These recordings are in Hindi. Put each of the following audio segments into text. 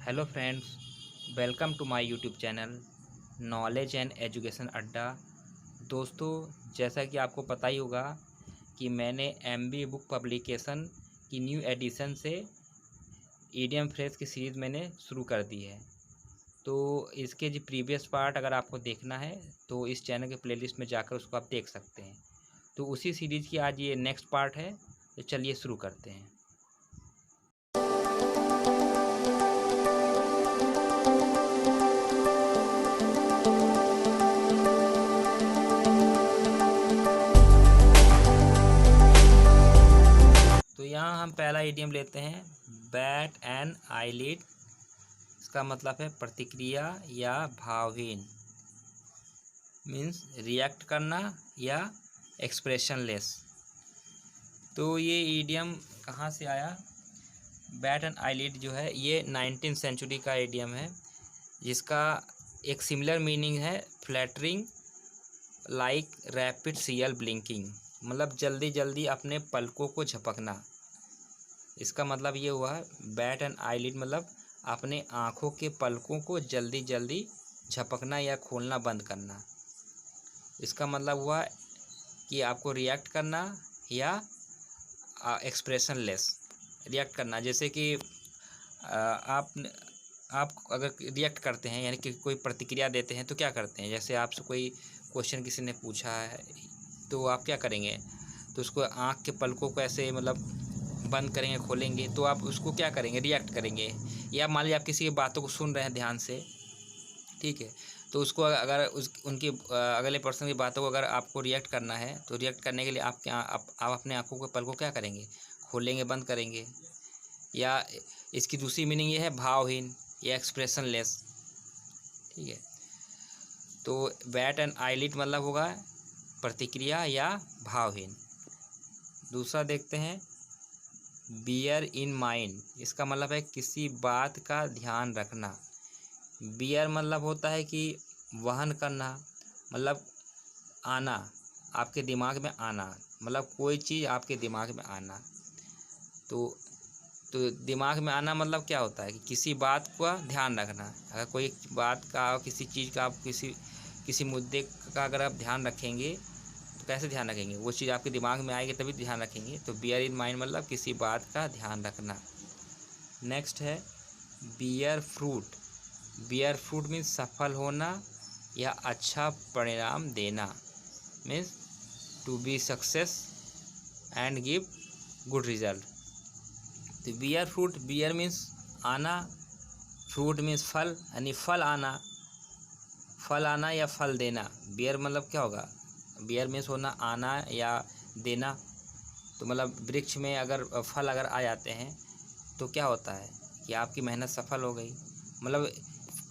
Hello friends, welcome to my YouTube channel knowledge and education Adda. दोस्तों, जैसा कि आपको पता ही होगा कि मैंने एमबी बुक पब्लिकेशन की न्यू एडिशन से ईडियम फ्रेज की सीरीज़ मैंने शुरू कर दी है। तो इसके जो प्रीवियस पार्ट अगर आपको देखना है तो इस चैनल के प्लेलिस्ट में जाकर उसको आप देख सकते हैं। तो उसी सीरीज़ की आज ये नेक्स्ट पार्ट है, तो चलिए शुरू करते हैं। तो यहाँ हम पहला इडियम लेते हैं, बैट एन आईलिड। इसका मतलब है प्रतिक्रिया या भावहीन, मीन्स रिएक्ट करना या एक्सप्रेशनलेस। तो ये इडियम कहाँ से आया? बैट एन आईलिड जो है ये 19th सेंचुरी का इडियम है, जिसका एक सिमिलर मीनिंग है फ्लैटरिंग लाइक रैपिड सीएल ब्लिंकिंग, मतलब जल्दी जल्दी अपने पलकों को झपकना। इसका मतलब ये हुआ बैट एंड आईलिड मतलब अपने आँखों के पलकों को जल्दी जल्दी झपकना या खोलना बंद करना। इसका मतलब हुआ कि आपको रिएक्ट करना या एक्सप्रेशनलेस रिएक्ट करना। जैसे कि आप अगर रिएक्ट करते हैं यानी कि कोई प्रतिक्रिया देते हैं तो क्या करते हैं? जैसे आपसे कोई क्वेश्चन किसी ने पूछा है तो आप क्या करेंगे? तो उसको आँख के पलकों को ऐसे मतलब बंद करेंगे, खोलेंगे, तो आप उसको क्या करेंगे? रिएक्ट करेंगे। या मान लीजिए आप किसी की बातों को सुन रहे हैं ध्यान से, ठीक है, तो उसको अगर उनकी अगले पर्सन की बातों को अगर आपको रिएक्ट करना है तो रिएक्ट करने के लिए आप अपने आँखों के पलकों क्या करेंगे? खोलेंगे, बंद करेंगे। या इसकी दूसरी मीनिंग ये है भावहीन या एक्सप्रेशनलेस, ठीक है। तो बैट एंड आईलिड मतलब होगा प्रतिक्रिया या भावहीन। दूसरा देखते हैं, बियर इन माइंड। इसका मतलब है किसी बात का ध्यान रखना। बियर मतलब होता है कि वहन करना, मतलब आना, आपके दिमाग में आना, मतलब कोई चीज़ आपके दिमाग में आना। तो दिमाग में आना मतलब क्या होता है कि किसी बात का ध्यान रखना। अगर कोई बात का, किसी चीज़ का, आप किसी मुद्दे का अगर आप ध्यान रखेंगे तो कैसे ध्यान रखेंगे? वो चीज़ आपके दिमाग में आएगी तभी ध्यान रखेंगे। तो बियर इन माइंड मतलब किसी बात का ध्यान रखना। नेक्स्ट है bear fruit. Bear fruit means सफल होना या अच्छा परिणाम देना, means to be success and give good result. तो बियर फ्रूट, बियर मीन्स आना, फ्रूट मीन्स फल, यानी फल आना या फल देना। बियर मतलब क्या होगा? बियर मीन्स होना, आना या देना। तो मतलब वृक्ष में अगर फल अगर आ जाते हैं तो क्या होता है कि आपकी मेहनत सफल हो गई, मतलब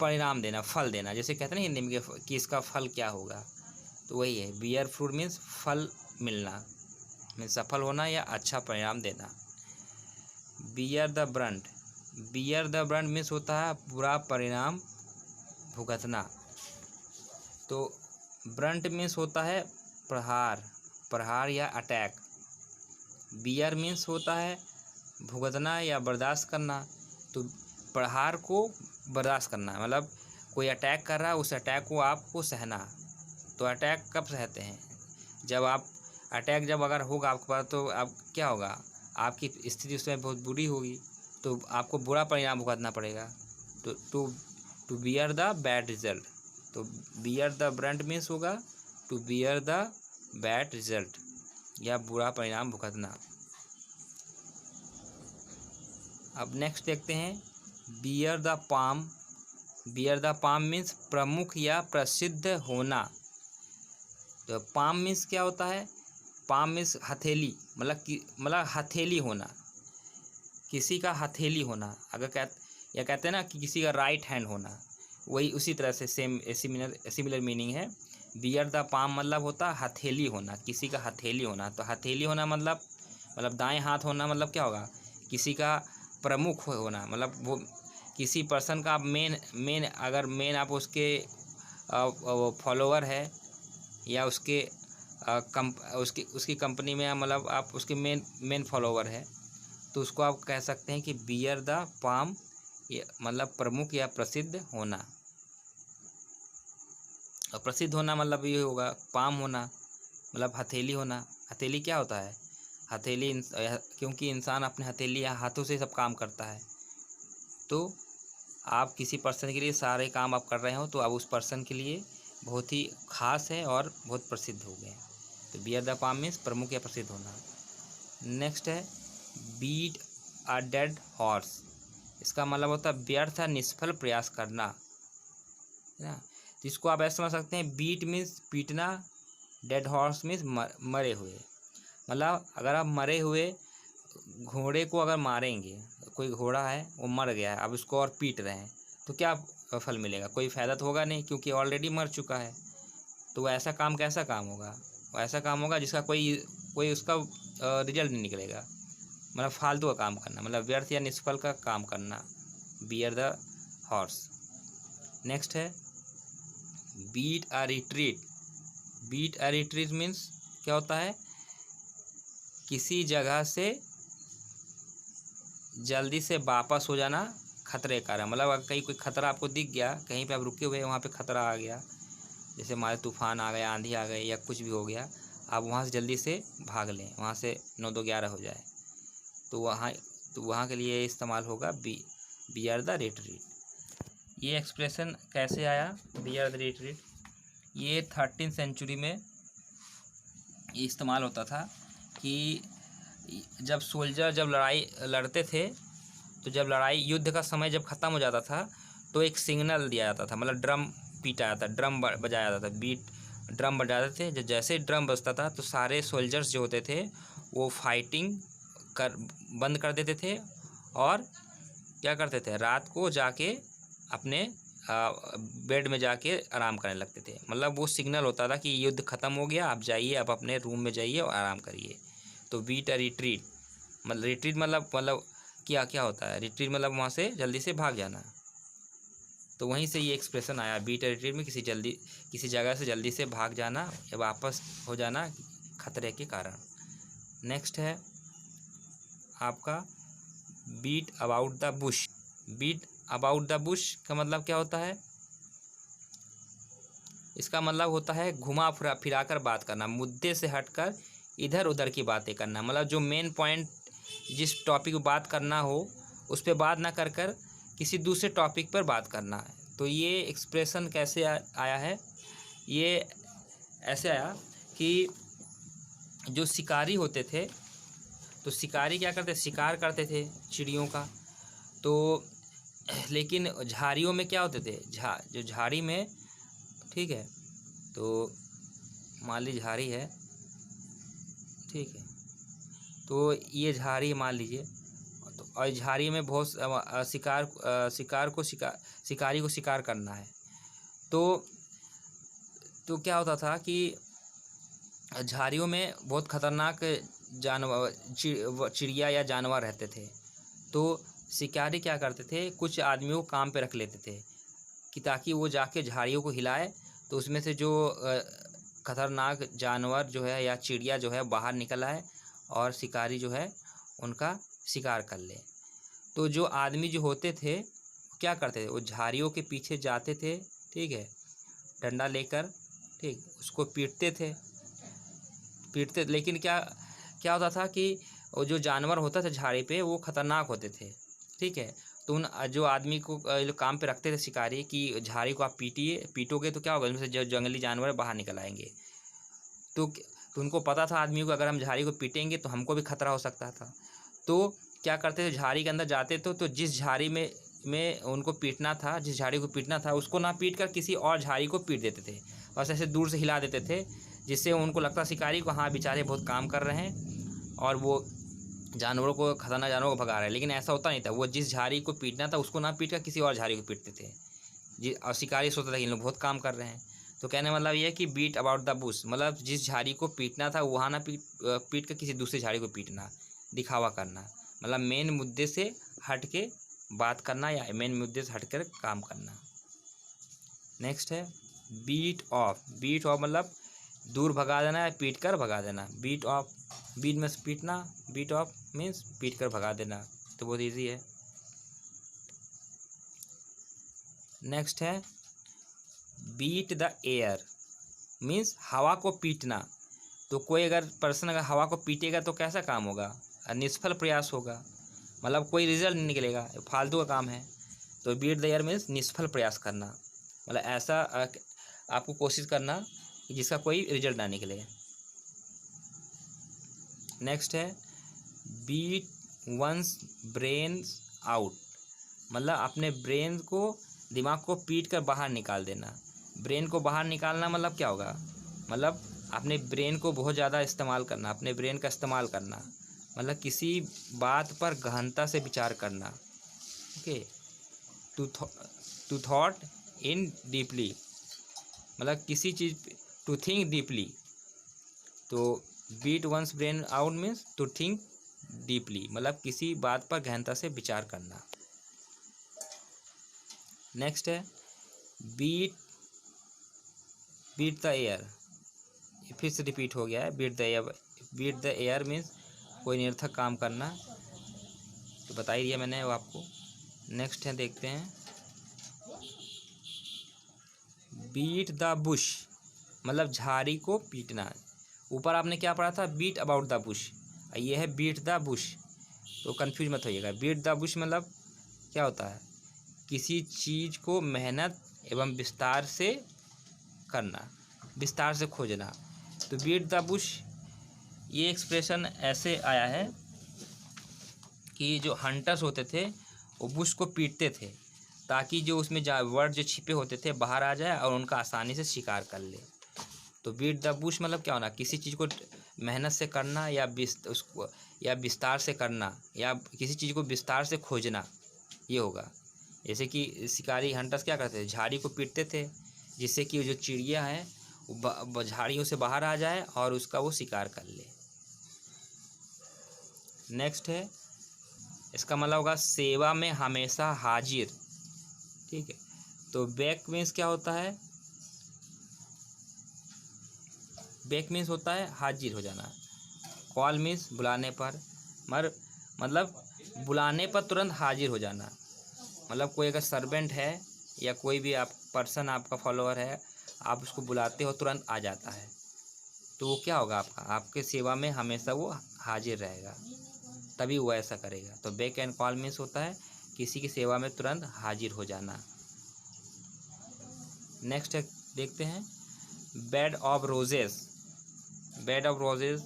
परिणाम देना, फल देना। जैसे कहते हैं ना हिंदी में कि इसका फल क्या होगा, तो वही है बियर फ्रूट मीन्स फल मिलना, मीन्स सफल होना या अच्छा परिणाम देना। Beer the Brunt. Beer the brunt means होता है बुरा परिणाम भुगतना। तो ब्रंट मीन्स होता है प्रहार या अटैक। बियर मीन्स होता है भुगतना या बर्दाश्त करना। तो प्रहार को बर्दाश्त करना मतलब कोई अटैक कर रहा है, उस अटैक को आपको सहना। तो अटैक कब सहते हैं? जब आप अटैक जब अगर होगा आपके पास तो आप क्या होगा? आपकी स्थिति उसमें बहुत बुरी होगी, तो आपको बुरा परिणाम भुगतना पड़ेगा। तो to bear the bad result. तो बियर द ब्रंट मीन्स होगा to bear the bad result या बुरा परिणाम भुगतना। अब नेक्स्ट देखते हैं bear the palm. Bear the palm means प्रमुख या प्रसिद्ध होना। तो पाम मीन्स क्या होता है? पाम मीन्स हथेली, मतलब हथेली होना, किसी का हथेली होना। अगर कहते हैं ना कि किसी का राइट हैंड होना, वही उसी तरह से सेम सिमिलर मीनिंग है। बियर द पाम मतलब होता है हथेली होना, किसी का हथेली होना। तो हथेली होना मतलब दाएं हाथ होना, मतलब क्या होगा? किसी का प्रमुख होना, मतलब वो किसी पर्सन का अगर मेन आप उसके फॉलोअर है या उसकी कंपनी में, मतलब आप उसके मेन फॉलोवर है, तो उसको आप कह सकते हैं कि बियर द पाम ये मतलब प्रमुख या प्रसिद्ध होना। और प्रसिद्ध होना मतलब ये होगा पाम होना, मतलब हथेली होना। हथेली क्या होता है? हथेली क्योंकि इंसान अपने हथेली या हाथों से सब काम करता है, तो आप किसी पर्सन के लिए सारे काम आप कर रहे हो तो अब उस पर्सन के लिए बहुत ही खास है और बहुत प्रसिद्ध हो गए। तो बियर द पाम मीन्स प्रमुख या प्रसिद्ध होना। नेक्स्ट है बीट अ डेड हॉर्स। इसका मतलब होता है व्यर्थ या निष्फल प्रयास करना, है ना। तो इसको आप ऐसे समझ सकते हैं, बीट मीन्स पीटना, डेड हॉर्स मीन्स मरे हुए। मतलब अगर आप मरे हुए घोड़े को अगर मारेंगे, कोई घोड़ा है वो मर गया है, अब उसको और पीट रहे हैं, तो क्या फल मिलेगा? कोई फ़ायदा तो होगा नहीं, क्योंकि ऑलरेडी मर चुका है। तो वो ऐसा काम कैसा काम होगा? वो ऐसा काम होगा जिसका कोई उसका रिजल्ट नहीं निकलेगा, मतलब फालतू का काम करना, मतलब व्यर्थ या निष्फल का काम करना। Bear the horse. नेक्स्ट है beat a retreat. Beat a retreat means क्या होता है? किसी जगह से जल्दी से वापस हो जाना खतरे का कारण। मतलब अगर कहीं कोई खतरा आपको दिख गया, कहीं पे आप रुके हुए हैं, वहाँ पे खतरा आ गया, जैसे हमारे तूफान आ गया, आंधी आ गई या कुछ भी हो गया, आप वहाँ से जल्दी से भाग लें, वहाँ से 9-2-11 हो जाए, तो वहाँ के लिए इस्तेमाल होगा बियर द रिट्रीट। ये एक्सप्रेशन कैसे आया बियर द रिट्रीट? ये 13वीं सेंचुरी में ये इस्तेमाल होता था कि जब सोल्जर जब लड़ाई लड़ते थे, तो जब लड़ाई युद्ध का समय जब ख़त्म हो जाता था, तो एक सिग्नल दिया जाता था, मतलब ड्रम पीटा जाता, ड्रम बजाया जाता था, बीट ड्रम बजाते थे। जब जैसे ही ड्रम बजता था तो सारे सोल्जर्स जो होते थे वो फाइटिंग बंद कर देते थे और क्या करते थे, रात को जाके अपने बेड में जाके आराम करने लगते थे। मतलब वो सिग्नल होता था कि युद्ध ख़त्म हो गया, आप जाइए, आप अपने रूम में जाइए और आराम करिए। तो बीट अ रिट्रीट, मतलब रिट्रीट मतलब क्या क्या होता है? रिट्रीट मतलब वहाँ से जल्दी से भाग जाना। तो वहीं से ये एक्सप्रेशन आया, बीट अ रिट्रीट में किसी जगह से जल्दी से भाग जाना या वापस हो जाना खतरे के कारण। नेक्स्ट है आपका beat about the bush. Beat about the bush का मतलब क्या होता है? इसका मतलब होता है घुमा फिरा कर बात करना, मुद्दे से हटकर इधर उधर की बातें करना। मतलब जो मेन पॉइंट, जिस टॉपिक पर बात करना हो उस पर बात ना कर कर किसी दूसरे टॉपिक पर बात करना है। तो ये एक्सप्रेशन कैसे आया है? ये ऐसे आया कि जो शिकारी होते थे, तो शिकारी क्या करते, शिकार करते थे चिड़ियों का। तो लेकिन झाड़ियों में क्या होते थे, जो झाड़ी में, ठीक है, तो मान ली झाड़ी है, ठीक है, तो ये झाड़ी मान लीजिए, तो और झाड़ी में बहुत शिकारी को शिकार करना है। तो क्या होता था कि झाड़ियों में बहुत खतरनाक जानवर, चिड़िया या जानवर रहते थे। तो शिकारी क्या करते थे, कुछ आदमियों को काम पे रख लेते थे कि ताकि वो जाके झाड़ियों को हिलाए, तो उसमें से जो खतरनाक जानवर जो है या चिड़िया जो है बाहर निकल आए और शिकारी जो है उनका शिकार कर ले। तो जो आदमी जो होते थे क्या करते थे, वो झाड़ियों के पीछे जाते थे, ठीक है, डंडा लेकर, ठीक, उसको पीटते। लेकिन क्या क्या होता था कि वो जो जानवर होता था झाड़ी पे वो खतरनाक होते थे, ठीक है। तो उन जो आदमी को काम पे रखते थे शिकारी कि झाड़ी को आप पीटोगे तो क्या होगा, उनमें से जो जंगली जानवर बाहर निकल आएंगे। तो उनको पता था आदमी को, अगर हम झाड़ी को पीटेंगे तो हमको भी खतरा हो सकता था। तो क्या करते थे, झाड़ी के अंदर जाते थे, तो जिस झाड़ी में उनको पीटना था, जिस झाड़ी को पीटना था उसको ना पीट कर किसी और झाड़ी को पीट देते थे, बस ऐसे दूर से हिला देते थे, जिससे उनको लगता शिकारी को, हाँ बेचारे बहुत काम कर रहे हैं और वो जानवरों को, खतरनाक जानवरों को भगा रहे हैं। लेकिन ऐसा होता नहीं था, वो जिस झाड़ी को पीटना था उसको ना पीट कर किसी और झाड़ी को पीटते थे जी, और शिकारी सोचता था कि इन लोग बहुत काम कर रहे हैं। तो कहने मतलब ये है कि बीट अबाउट द बुश, मतलब जिस झाड़ी को पीटना था वहाँ ना पीट कर किसी दूसरी झाड़ी को पीटना, दिखावा करना, मतलब मेन मुद्दे से हट के बात करना या मेन मुद्दे से हट कर काम करना। नेक्स्ट है बीट ऑफ। बीट ऑफ मतलब दूर भगा देना या पीट कर भगा देना। बीट ऑफ, बीट में पीटना, बीट ऑफ मीन्स पीट कर भगा देना। तो बहुत ईजी है। नेक्स्ट है बीट द एयर, मीन्स हवा को पीटना। तो कोई अगर पर्सन अगर हवा को पीटेगा तो कैसा काम होगा, निष्फल प्रयास होगा, मतलब कोई रिजल्ट नहीं निकलेगा, फालतू का काम है। तो बीट द एयर मीन्स निष्फल प्रयास करना, मतलब ऐसा आपको कोशिश करना कि जिसका कोई रिजल्ट ना निकले। नेक्स्ट है बीट वंस ब्रेन आउट, मतलब अपने ब्रेन को, दिमाग को पीट कर बाहर निकाल देना। ब्रेन को बाहर निकालना मतलब क्या होगा, मतलब अपने ब्रेन को बहुत ज़्यादा इस्तेमाल करना, अपने ब्रेन का इस्तेमाल करना, मतलब किसी बात पर गहनता से विचार करना। Okay, to thought in deeply, मतलब किसी चीज़, टू थिंक डीपली। तो beat one's brain out means to think deeply, मतलब किसी बात पर गहनता से विचार करना। नेक्स्ट है बीट द एयर, फिर से रिपीट हो गया है beat the air. Beat the air means कोई निरर्थक काम करना, तो बता ही दिया मैंने वो आपको। नेक्स्ट है, देखते हैं बीट द बुश, मतलब झाड़ी को पीटना। ऊपर आपने क्या पढ़ा था, बीट अबाउट द बुश, ये है बीट द बुश, तो कंफ्यूज मत होइएगा। बीट द बुश मतलब क्या होता है, किसी चीज़ को मेहनत एवं विस्तार से करना, विस्तार से खोजना। तो बीट द बुश, ये एक्सप्रेशन ऐसे आया है कि जो हंटर्स होते थे वो बुश को पीटते थे ताकि जो उसमें वर्ड जो छिपे होते थे बाहर आ जाए और उनका आसानी से शिकार कर ले। तो बीट द बुश मतलब क्या होना, किसी चीज़ को मेहनत से करना या उसको या विस्तार से करना, या किसी चीज़ को विस्तार से खोजना, ये होगा। जैसे कि शिकारी हंटर्स क्या करते थे, झाड़ी को पीटते थे जिससे कि जो चिड़िया है वो झाड़ियों से बाहर आ जाए और उसका वो शिकार कर ले। नेक्स्ट है, इसका मतलब होगा सेवा में हमेशा हाजिर। ठीक है, तो बैक मीन्स क्या होता है, बैक मीन्स होता है हाजिर हो जाना। कॉल मीन्स बुलाने पर, मतलब बुलाने पर तुरंत हाजिर हो जाना, मतलब कोई अगर सर्वेंट है या कोई भी आप पर्सन आपका फॉलोअर है, आप उसको बुलाते हो तुरंत आ जाता है, तो वो क्या होगा, आपके सेवा में हमेशा वो हाजिर रहेगा, तभी वो ऐसा करेगा। तो बैक एंड कॉल मीन्स होता है किसी की सेवा में तुरंत हाजिर हो जाना। नेक्स्ट है, देखते हैं bed of roses. Bed of roses,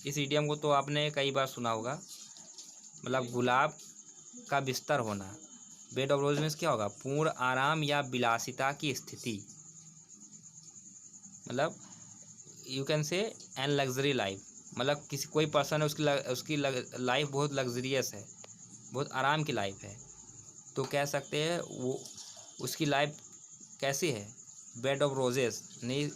इस इडियम को तो आपने कई बार सुना होगा, मतलब गुलाब का बिस्तर होना। बेड ऑफ रोज मीन्स क्या होगा, पूर्ण आराम या विलासिता की स्थिति, मतलब you can say an luxury life, मतलब किसी कोई पर्सन है उसकी लाइफ बहुत लग्जरियस है, बहुत आराम की लाइफ है, तो कह सकते हैं वो उसकी लाइफ कैसी है, बेड ऑफ रोजेस, नहीं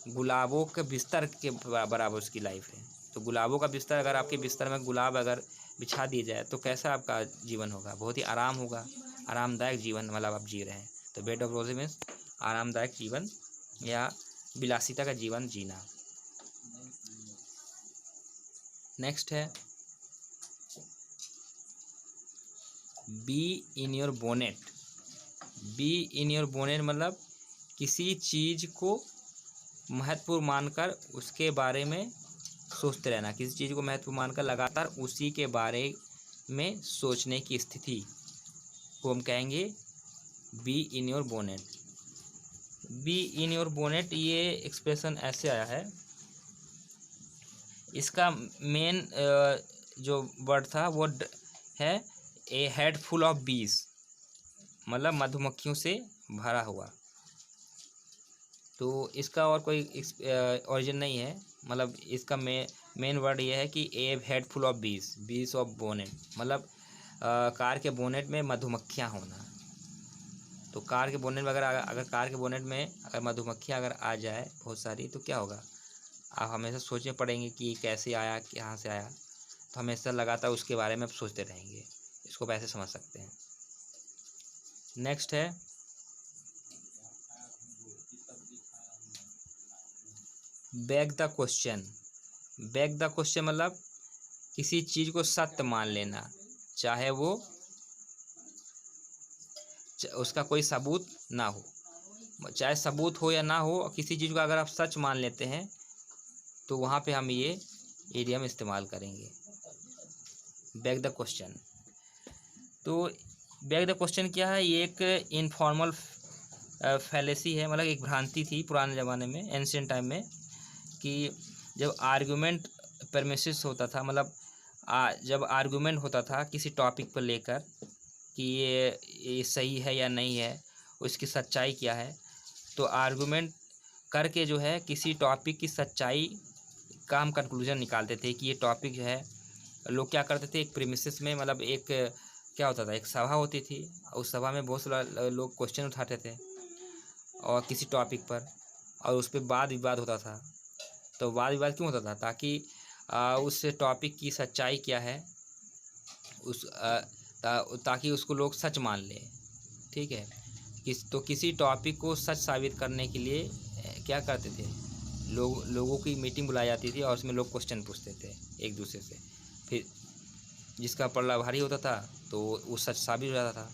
गुलाबों के बिस्तर के बराबर उसकी लाइफ है। तो गुलाबों का बिस्तर, अगर आपके बिस्तर में गुलाब अगर बिछा दिए जाए तो कैसा आपका जीवन होगा, बहुत ही आराम होगा, आरामदायक जीवन मतलब आप जी रहे हैं। तो बेड ऑफ रोजेस मीन्स आरामदायक जीवन या विलासिता का जीवन जीना। नेक्स्ट है be in your bonnet. Be in your bonnet मतलब किसी चीज़ को महत्वपूर्ण मानकर उसके बारे में सोचते रहना, किसी चीज़ को महत्वपूर्ण मानकर लगातार उसी के बारे में सोचने की स्थिति को हम कहेंगे be in your bonnet. Be in your bonnet, ये एक्सप्रेशन ऐसे आया है, इसका मेन जो वर्ड था वो है ए हेड फुल ऑफ बीज, मतलब मधुमक्खियों से भरा हुआ। तो इसका और कोई ओरिजिन नहीं है, मतलब इसका मेन वर्ड ये है कि ए हेड फुल ऑफ बीज ऑफ बोनेट, मतलब कार के बोनेट में मधुमक्खियाँ होना। तो कार के बोनेट में अगर कार के बोनेट में अगर मधुमक्खियाँ अगर आ जाए बहुत सारी, तो क्या होगा, आप हमेशा सोचने पड़ेंगे कि कैसे आया, कहाँ से आया, तो हमेशा लगातार उसके बारे में आप सोचते रहेंगे। इसको वैसे समझ सकते हैं। नेक्स्ट है back the question. Back the question मतलब किसी चीज़ को सत्य मान लेना, चाहे उसका कोई सबूत ना हो। चाहे सबूत हो या ना हो, किसी चीज़ को अगर आप सच मान लेते हैं तो वहाँ पे हम ये इडियम इस्तेमाल करेंगे। Back the question. तो बैक द क्वेश्चन क्या है? ये एक इनफॉर्मल फैलेसी है, मतलब एक भ्रांति थी पुराने ज़माने में, एंशियंट टाइम में, कि जब आर्गुमेंट परमिसिस होता था, मतलब जब आर्गुमेंट होता था किसी टॉपिक पर लेकर कि ये सही है या नहीं है, उसकी सच्चाई क्या है, तो आर्गुमेंट करके जो है किसी टॉपिक की सच्चाई का हम कंक्लूजन निकालते थे कि ये टॉपिक जो है। लोग क्या करते थे, एक प्रीमिसेस में, मतलब एक क्या होता था, एक सभा होती थी, उस सभा में बहुत सारे लोग क्वेश्चन उठाते थे और किसी टॉपिक पर, और उस पर वाद विवाद होता था। तो वाद विवाद क्यों होता था? ताकि उस टॉपिक की सच्चाई क्या है, उस ताकि उसको लोग सच मान लें। ठीक है। तो किसी टॉपिक को सच साबित करने के लिए क्या करते थे, लोगों की मीटिंग बुलाई जाती थी और उसमें लोग क्वेश्चन पूछते थे एक दूसरे से। फिर जिसका पलड़ा भारी होता था तो वो सच साबित हो जाता था।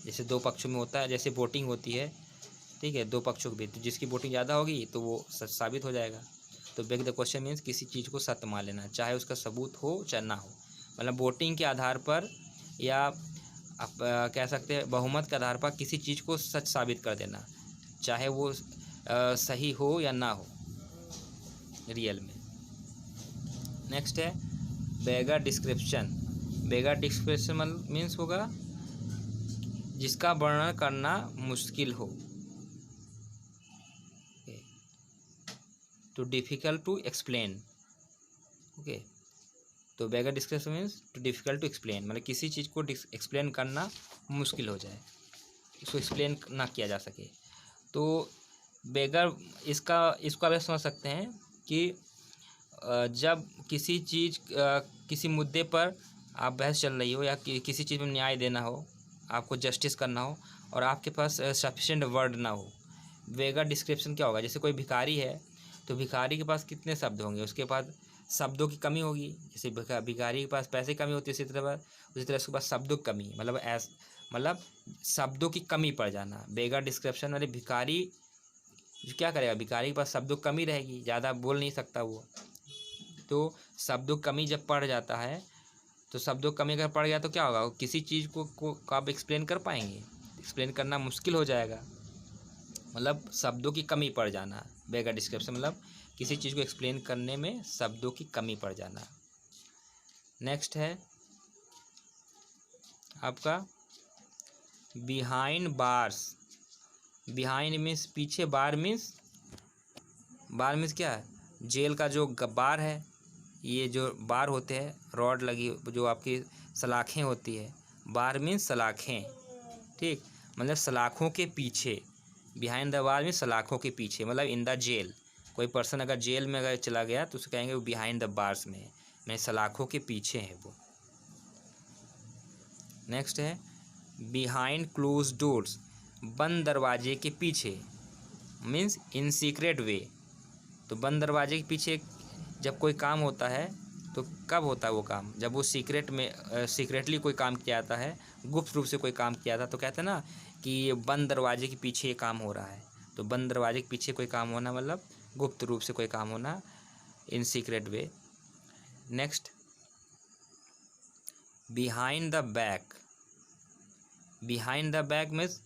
जैसे दो पक्षों में होता है, जैसे वोटिंग होती है, ठीक है, दो पक्षों के बीच, तो जिसकी वोटिंग ज़्यादा होगी तो वो सच साबित हो जाएगा। तो बैक द क्वेश्चन मीन्स किसी चीज़ को सत्य मान लेना, चाहे उसका सबूत हो चाहे ना हो। मतलब वोटिंग के आधार पर, या आप कह सकते हैं बहुमत के आधार पर किसी चीज़ को सच साबित कर देना, चाहे वो सही हो या ना हो रियल में। नेक्स्ट है beggar description. Beggar description means होगा जिसका वर्णन करना मुश्किल हो, too difficult to explain. Okay, तो beggar description means too difficult to explain, मतलब किसी चीज़ को एक्सप्लेन करना मुश्किल हो जाए, इसको एक्सप्लेन ना किया जा सके। तो बेगर इसको आप समझ सकते हैं कि जब किसी चीज़ किसी मुद्दे पर आप बहस चल रही हो, या किसी चीज़ में न्याय देना हो, आपको जस्टिस करना हो, और आपके पास सफिशिएंट वर्ड ना हो। बेगर डिस्क्रिप्शन क्या होगा? जैसे कोई भिखारी है, तो भिखारी के पास कितने शब्द होंगे, उसके पास शब्दों की कमी होगी। जैसे भिखारी के पास पैसे की कमी होती है, उसी तरह उसके पास शब्दों की कमी, मतलब शब्दों की कमी पड़ जाना। बेगर डिस्क्रिप्शन वाले भिखारी क्या करेगा? भिखारी के पास शब्दों की कमी रहेगी, ज़्यादा बोल नहीं सकता वो। तो शब्दों की कमी जब पड़ जाता है, तो शब्दों की कमी अगर पड़ गया तो क्या होगा? किसी चीज़ को आप एक्सप्लेन कर पाएंगे? एक्सप्लेन करना मुश्किल हो जाएगा, मतलब शब्दों की कमी पड़ जाना। बेगर डिस्क्रिप्शन मतलब किसी चीज़ को एक्सप्लेन करने में शब्दों की कमी पड़ जाना। नेक्स्ट है आपका बिहाइंड बार्स। बिहाइंड मीन्स पीछे, बार मीन्स क्या है? जेल का जो बार है, ये जो बार होते हैं, रॉड लगी, जो आपकी सलाखें होती है, बार मीन्स सलाखें। ठीक, मतलब सलाखों के पीछे। बिहाइंड द बार मीन्स सलाखों के पीछे, मतलब इन द जेल। कोई पर्सन अगर जेल में अगर चला गया तो उसे कहेंगे वो बिहाइंड द बार्स में है, मैं सलाखों के पीछे है वो। नेक्स्ट है बिहाइंड क्लोज डोर्स। बंद दरवाजे के पीछे, मीन्स इन सीक्रेट वे। तो बंद दरवाजे के पीछे जब कोई काम होता है तो कब होता है वो काम? जब वो सीक्रेटली कोई काम किया जाता है, गुप्त रूप से कोई काम किया था, तो कहते हैं ना कि ये बंद दरवाजे के पीछे ये काम हो रहा है। तो बंद दरवाजे के पीछे कोई काम होना मतलब गुप्त रूप से कोई काम होना, in secret way. Next behind the back. Behind the back means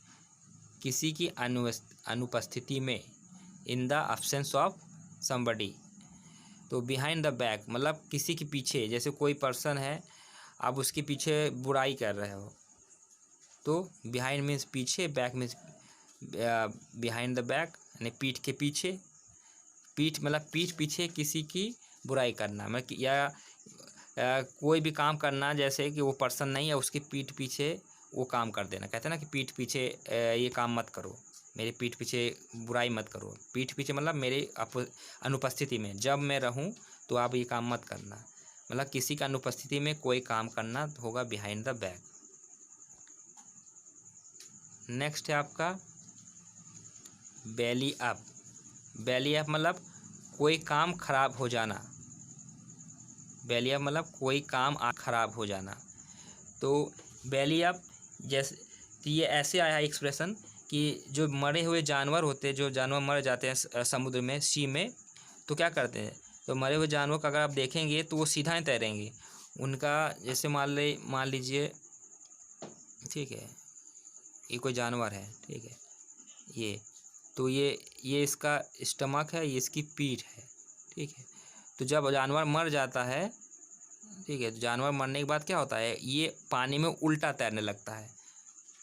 किसी की अनुपस्थिति में, in the absence of somebody. तो बिहाइंड द बैक मतलब किसी के पीछे, जैसे कोई पर्सन है, आप उसके पीछे बुराई कर रहे हो, तो बिहाइंड मीन्स पीछे, back means behind the back, यानी पीठ के पीछे। पीठ मतलब पीठ पीछे किसी की बुराई करना, मतलब या कोई भी काम करना, जैसे कि वो पर्सन नहीं है, उसकी पीठ पीछे वो काम कर देना। कहते हैं ना कि पीठ पीछे ये काम मत करो, मेरे पीठ पीछे बुराई मत करो। पीठ पीछे मतलब मेरे अनुपस्थिति में, जब मैं रहूं तो आप ये काम मत करना, मतलब किसी का अनुपस्थिति में कोई काम करना होगा बिहाइंड द बैक। नेक्स्ट है आपका बेली अप। बेली अप मतलब कोई काम खराब हो जाना। बेली अप मतलब कोई काम खराब हो जाना। तो बेली अप जैसे तो ये ऐसे आया है एक्सप्रेशन कि जो मरे हुए जानवर होते हैं, जो जानवर मर जाते हैं समुद्र में, सी में, तो क्या करते हैं, तो मरे हुए जानवर का अगर आप देखेंगे तो वो सीधा ही तैरेंगे। उनका जैसे मान लीजिए, ठीक है, ये कोई जानवर है, ठीक है, ये तो ये इसका स्टमक है, ये इसकी पीठ है, ठीक है। तो जब जानवर मर जाता है, ठीक है, तो जानवर मरने के बाद क्या होता है, ये पानी में उल्टा तैरने लगता है।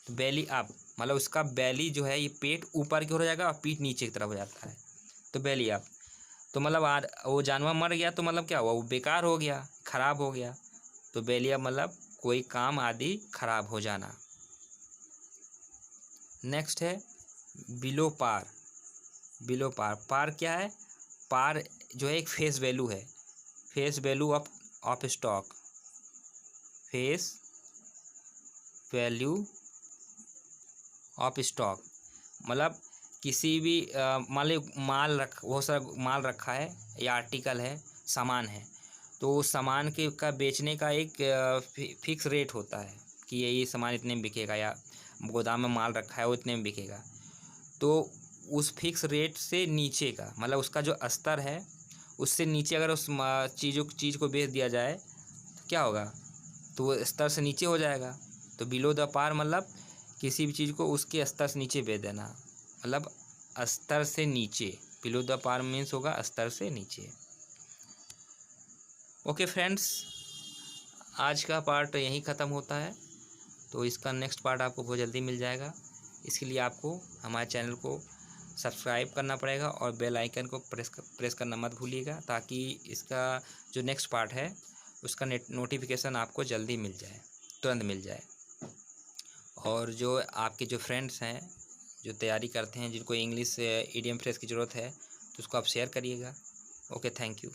तो बेली अप, मतलब उसका बेली जो है, ये पेट ऊपर की ओर हो जाएगा और पीठ नीचे की तरफ हो जाता है, तो बेली अप। तो मतलब वो जानवर मर गया तो मतलब क्या हुआ, वो बेकार हो गया, खराब हो गया। तो बेली अप मतलब कोई काम आदि खराब हो जाना। नेक्स्ट है बिलो पार। बिलो पार, पार क्या है, पार जो है एक फेस वैल्यू है, face value of stock, face value of stock, मतलब किसी भी मान लो बहुत सारा माल रखा है या आर्टिकल है, सामान है, तो उस सामान के का बेचने का एक फिक्स रेट होता है कि ये सामान इतने में बिकेगा, या गोदाम में माल रखा है वो इतने में बिकेगा। तो उस फिक्स रेट से नीचे का, मतलब उसका जो स्तर है उससे नीचे अगर उस चीज़ को बेच दिया जाए तो क्या होगा, तो वो स्तर से नीचे हो जाएगा। तो बिलो द पार मतलब किसी भी चीज़ को उसके स्तर से नीचे बेच देना, मतलब स्तर से नीचे, बिलो द पार मीन्स होगा स्तर से नीचे। ओके फ्रेंड्स, आज का पार्ट यहीं ख़त्म होता है, तो इसका नेक्स्ट पार्ट आपको बहुत जल्दी मिल जाएगा। इसके लिए आपको हमारे चैनल को सब्सक्राइब करना पड़ेगा और बेल आइकन को प्रेस करना मत भूलिएगा, ताकि इसका जो नेक्स्ट पार्ट है उसका नोटिफिकेशन आपको जल्दी मिल जाए, तुरंत मिल जाए। और जो आपके जो फ्रेंड्स हैं जो तैयारी करते हैं, जिनको इंग्लिश इडियम फ्रेज की ज़रूरत है, तो उसको आप शेयर करिएगा। Okay, thank you.